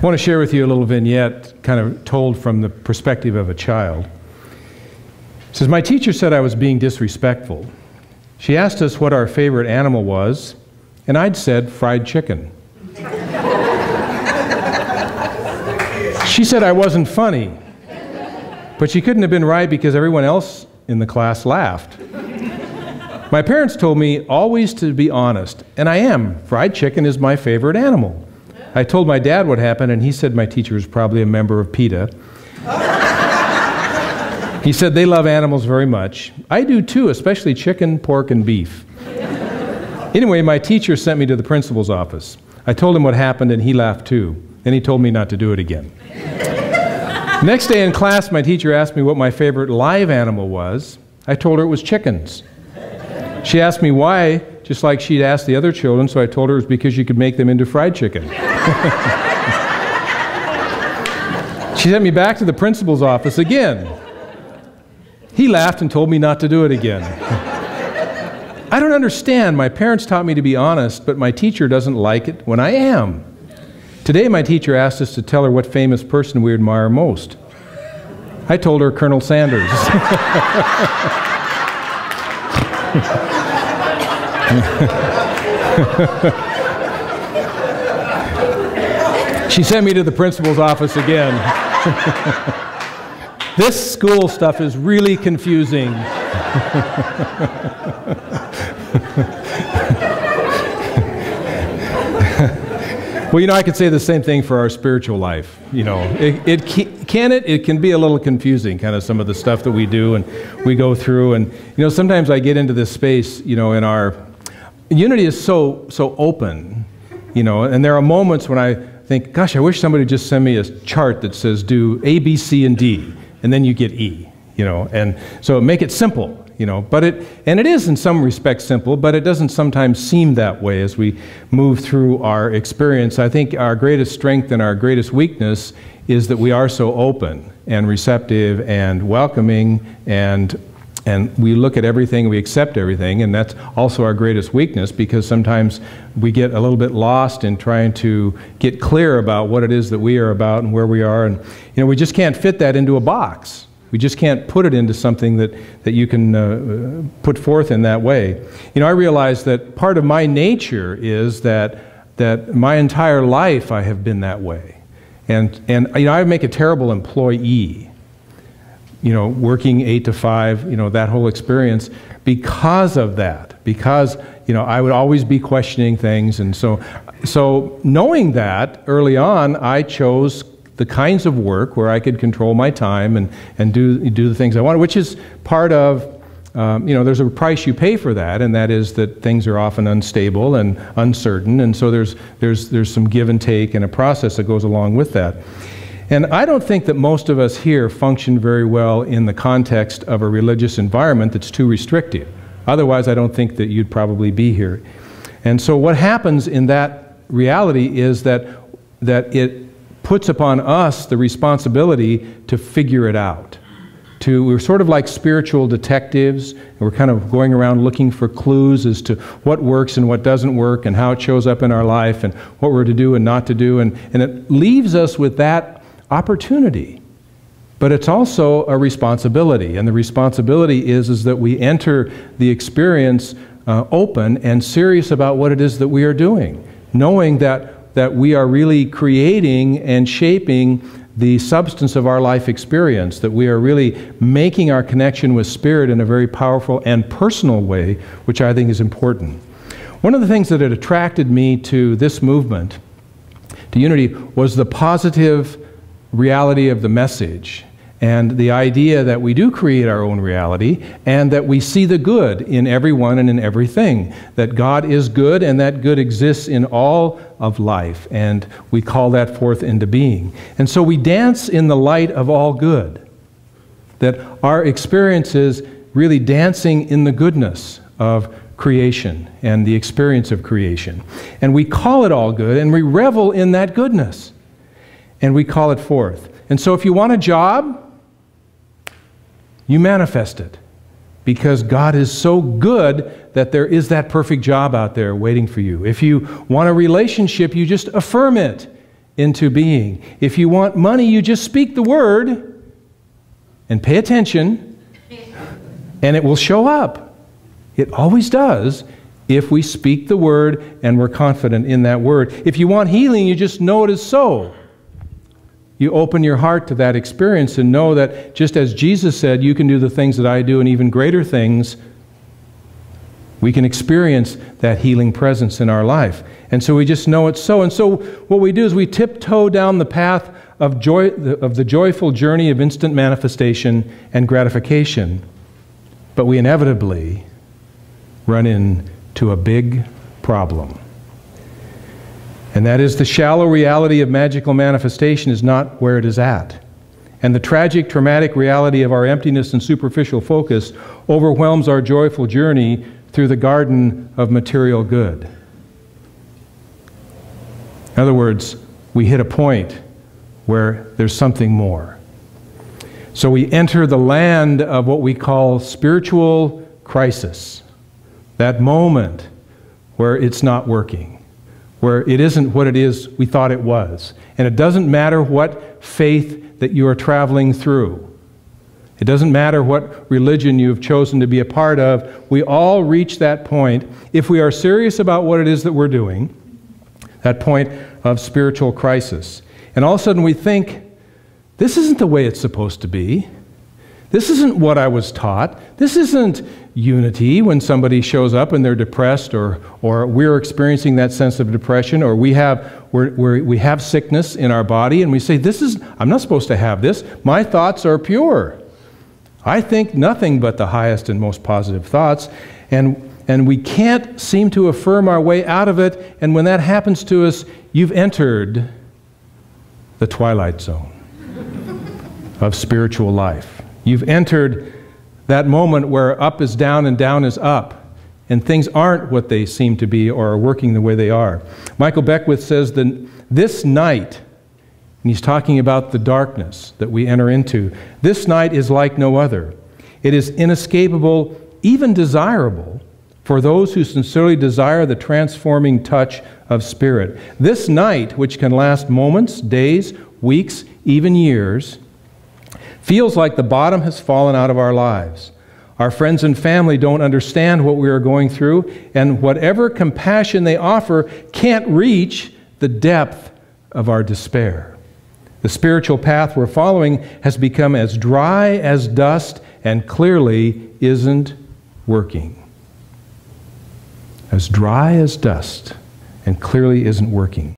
I want to share with you a little vignette kind of told from the perspective of a child. It says, my teacher said I was being disrespectful. She asked us what our favorite animal was, and I'd said fried chicken. She said I wasn't funny, but she couldn't have been right because everyone else in the class laughed. My parents told me always to be honest, and I am. Fried chicken is my favorite animal. I told my dad what happened, and he said my teacher was probably a member of PETA. He said they love animals very much. I do too, especially chicken, pork, and beef. Anyway, my teacher sent me to the principal's office. I told him what happened, and he laughed too. Then he told me not to do it again. Next day in class, my teacher asked me what my favorite live animal was. I told her it was chickens. She asked me why, just like she'd asked the other children, so I told her it was because you could make them into fried chicken. She sent me back to the principal's office again. He laughed and told me not to do it again. I don't understand. My parents taught me to be honest, but my teacher doesn't like it when I am. Today, my teacher asked us to tell her what famous person we admire most. I told her Colonel Sanders. She sent me to the principal's office again. This school stuff is really confusing. Well, you know, I could say the same thing for our spiritual life. You know, it can be a little confusing, kind of some of the stuff that we do and we go through. And, you know, sometimes I get into this space, you know, in our, Unity is so open, you know, and there are moments when I think, gosh, I wish somebody would just send me a chart that says do A, B, C, and D, and then you get E, you know, and so make it simple. You know, and it is in some respects simple, but it doesn't sometimes seem that way as we move through our experience. I think our greatest strength and our greatest weakness is that we are so open and receptive and welcoming, and we look at everything, we accept everything, and that's also our greatest weakness, because sometimes we get a little bit lost in trying to get clear about what it is that we are about and where we are, and you know, we just can't fit that into a box. We just can't put it into something that you can put forth in that way. You know, I realize that part of my nature is that my entire life I have been that way. And you know, I make a terrible employee, you know, working 8 to 5, you know, that whole experience because of that. Because, you know, I would always be questioning things. And so knowing that early on, I chose the kinds of work where I could control my time and do the things I wanted, which is part of, you know, there's a price you pay for that, and that is that things are often unstable and uncertain, and so there's some give and take and a process that goes along with that. And I don't think that most of us here function very well in the context of a religious environment that's too restrictive. Otherwise, I don't think that you'd probably be here. And so what happens in that reality is that it puts upon us the responsibility to figure it out. We're sort of like spiritual detectives, and we're kind of going around looking for clues as to what works and what doesn't work and how it shows up in our life and what we're to do and not to do, and it leaves us with that opportunity. But it's also a responsibility, and the responsibility is that we enter the experience open and serious about what it is that we are doing, knowing that we are really creating and shaping the substance of our life experience, that we are really making our connection with Spirit in a very powerful and personal way, which I think is important. One of the things that had attracted me to this movement, to Unity, was the positive reality of the message, and the idea that we do create our own reality, and that we see the good in everyone and in everything, that God is good and that good exists in all of life, and we call that forth into being. And so we dance in the light of all good, that our experience is really dancing in the goodness of creation and the experience of creation. And we call it all good, and we revel in that goodness, and we call it forth. And so if you want a job, you manifest it, because God is so good that there is that perfect job out there waiting for you. If you want a relationship, you just affirm it into being. If you want money, you just speak the word and pay attention, and it will show up. It always does if we speak the word and we're confident in that word. If you want healing, you just know it is so. You open your heart to that experience and know that just as Jesus said, you can do the things that I do and even greater things, we can experience that healing presence in our life. And so we just know it's so. And so what we do is we tiptoe down the path of the joyful journey of instant manifestation and gratification. But we inevitably run into a big problem. And that is the shallow reality of magical manifestation is not where it is at. And the tragic, traumatic reality of our emptiness and superficial focus overwhelms our joyful journey through the garden of material good. In other words, we hit a point where there's something more. So we enter the land of what we call spiritual crisis. That moment where it's not working, where it isn't what it is we thought it was. And it doesn't matter what faith that you are traveling through. It doesn't matter what religion you've chosen to be a part of. We all reach that point, if we are serious about what it is that we're doing, that point of spiritual crisis. And all of a sudden we think, this isn't the way it's supposed to be. This isn't what I was taught. This isn't unity when somebody shows up and they're depressed, or we're experiencing that sense of depression, or we have sickness in our body, and we say, I'm not supposed to have this. My thoughts are pure. I think nothing but the highest and most positive thoughts, and we can't seem to affirm our way out of it, and when that happens to us, you've entered the twilight zone of spiritual life. You've entered that moment where up is down and down is up, and things aren't what they seem to be or are working the way they are. Michael Beckwith says that this night, and he's talking about the darkness that we enter into, this night is like no other. It is inescapable, even desirable, for those who sincerely desire the transforming touch of Spirit. This night, which can last moments, days, weeks, even years, feels like the bottom has fallen out of our lives. Our friends and family don't understand what we are going through, and whatever compassion they offer can't reach the depth of our despair. The spiritual path we're following has become as dry as dust and clearly isn't working. As dry as dust and clearly isn't working.